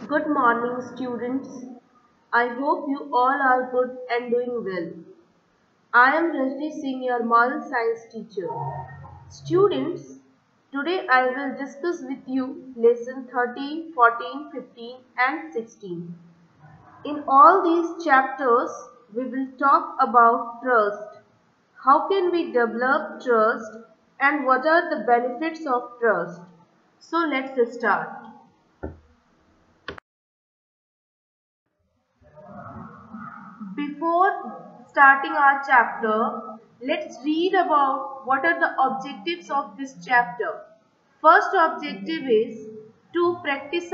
Good morning, students. I hope you all are good and doing well. I am Rajni Singh, your moral science teacher. Students, today I will discuss with you lesson 13, 14, 15 and 16. In all these chapters, we will talk about trust. How can we develop trust and what are the benefits of trust? So let's start. Before starting our chapter, let's read about what are the objectives of this chapter. First objective is to practice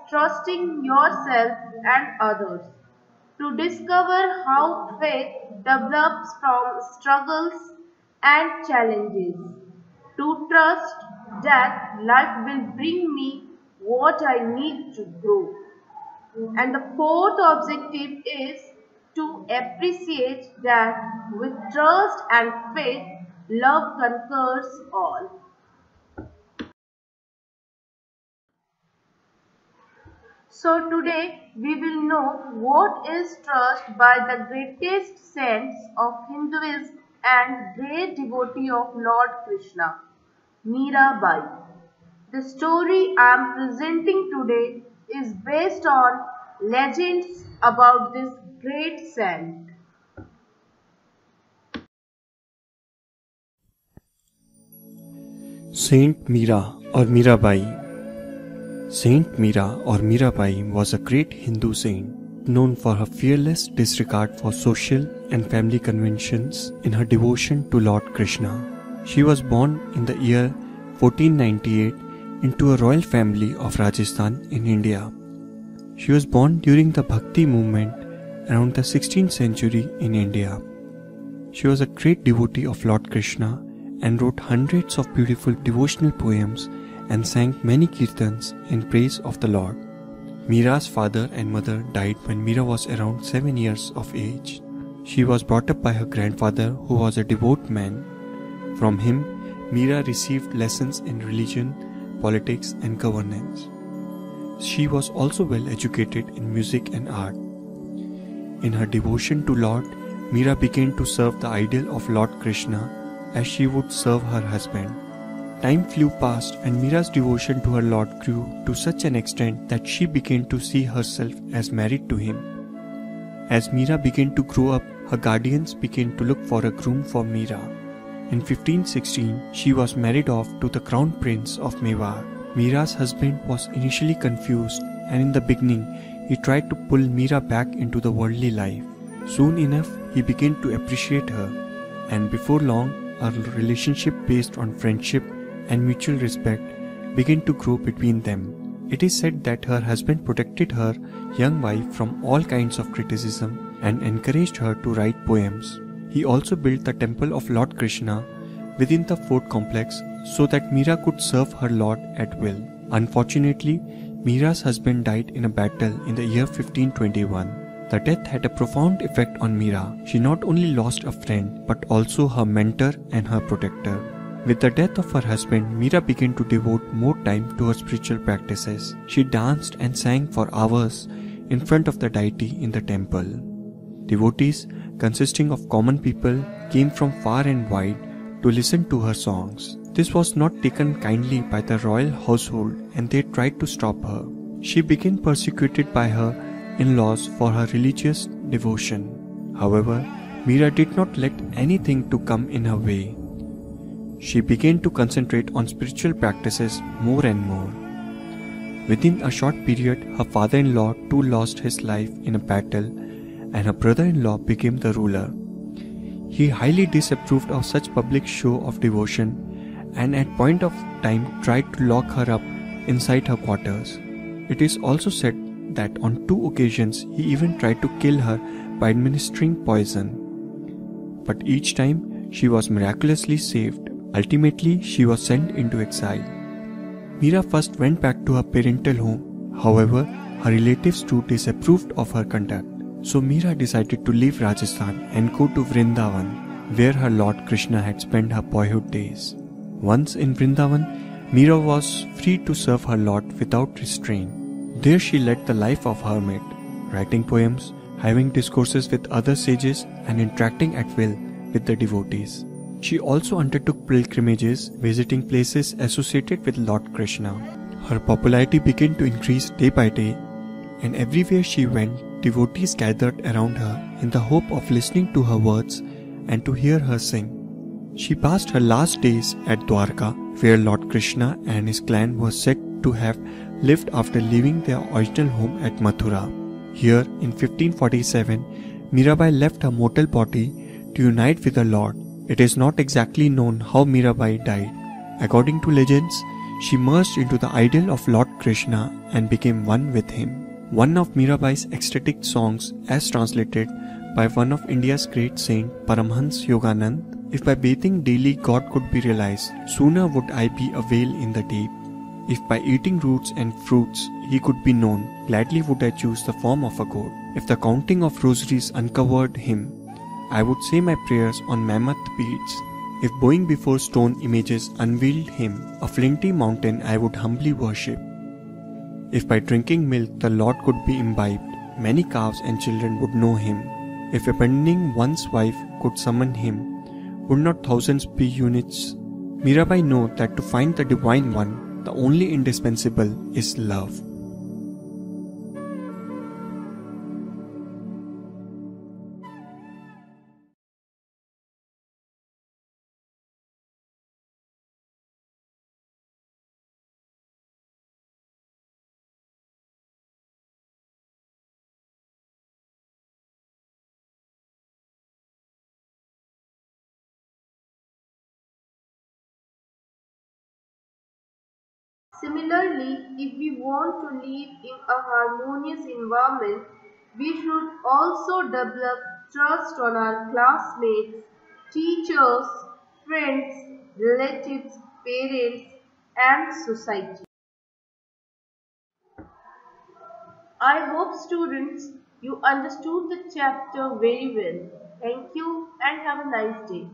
trusting yourself and others. To discover how faith develops from struggles and challenges. To trust that life will bring me what I need to grow. And the fourth objective is to appreciate that with trust and faith, love conquers all. So today we will know what is trust by the greatest saints of Hinduism and great devotee of Lord Krishna, Mirabai. The story I am presenting today is based on legends about this great saint. Saint Mira or Mirabai. Saint Mira or Mirabai was a great Hindu saint, known for her fearless disregard for social and family conventions in her devotion to Lord Krishna. She was born in the year 1498 into a royal family of Rajasthan in India. She was born during the Bhakti movement around the 16th century in India. She was a great devotee of Lord Krishna and wrote hundreds of beautiful devotional poems and sang many kirtans in praise of the Lord. Mira's father and mother died when Mira was around 7 years of age. She was brought up by her grandfather, who was a devout man. From him, Mira received lessons in religion, politics and governance. She was also well educated in music and art. In her devotion to Lord, Mira began to serve the ideal of Lord Krishna as she would serve her husband. Time flew past and Mira's devotion to her Lord grew to such an extent that she began to see herself as married to him. As Mira began to grow up, her guardians began to look for a groom for Mira. In 1516, she was married off to the crown prince of Mewar. Mira's husband was initially confused, and in the beginning, he tried to pull Mira back into the worldly life. Soon enough, he began to appreciate her, and before long, a relationship based on friendship and mutual respect began to grow between them. It is said that her husband protected her young wife from all kinds of criticism and encouraged her to write poems. He also built the temple of Lord Krishna within the fort complex so that Mira could serve her Lord at will. Unfortunately, Mira's husband died in a battle in the year 1521. The death had a profound effect on Mira. She not only lost a friend but also her mentor and her protector. With the death of her husband, Mira began to devote more time to her spiritual practices. She danced and sang for hours in front of the deity in the temple. Devotees, consisting of common people, came from far and wide to listen to her songs. This was not taken kindly by the royal household and they tried to stop her. She became persecuted by her in-laws for her religious devotion. However, Mira did not let anything to come in her way. She began to concentrate on spiritual practices more and more. Within a short period, her father-in-law too lost his life in a battle and her brother-in-law became the ruler. He highly disapproved of such public show of devotion and at point of time tried to lock her up inside her quarters. It is also said that on 2 occasions he even tried to kill her by administering poison. But each time she was miraculously saved. Ultimately, she was sent into exile. Mira first went back to her parental home. However, her relatives too disapproved of her conduct. So Mira decided to leave Rajasthan and go to Vrindavan, where her Lord Krishna had spent her boyhood days. Once in Vrindavan, Mira was free to serve her Lord without restraint. There she led the life of hermit, writing poems, having discourses with other sages, and interacting at will with the devotees. She also undertook pilgrimages, visiting places associated with Lord Krishna. Her popularity began to increase day by day, and everywhere she went, devotees gathered around her in the hope of listening to her words and to hear her sing. She passed her last days at Dwarka, where Lord Krishna and his clan were said to have lived after leaving their original home at Mathura. Here, in 1547, Mirabai left her mortal body to unite with the Lord. It is not exactly known how Mirabai died. According to legends, she merged into the ideal of Lord Krishna and became one with him. One of Mirabai's ecstatic songs, as translated by one of India's great saint Paramhans Yoganand, "If by bathing daily God could be realized, sooner would I be a whale in the deep. If by eating roots and fruits he could be known, gladly would I choose the form of a goat. If the counting of rosaries uncovered him, I would say my prayers on mammoth beads. If bowing before stone images unveiled him, a flinty mountain I would humbly worship. If by drinking milk the Lord could be imbibed, many calves and children would know him. If abandoning one's wife could summon him, would not thousands be units?" Mirabai knew that to find the Divine One, the only indispensable is love. Similarly, if we want to live in a harmonious environment, we should also develop trust on our classmates, teachers, friends, relatives, parents, and society. I hope students you understood the chapter very well. Thank you and have a nice day.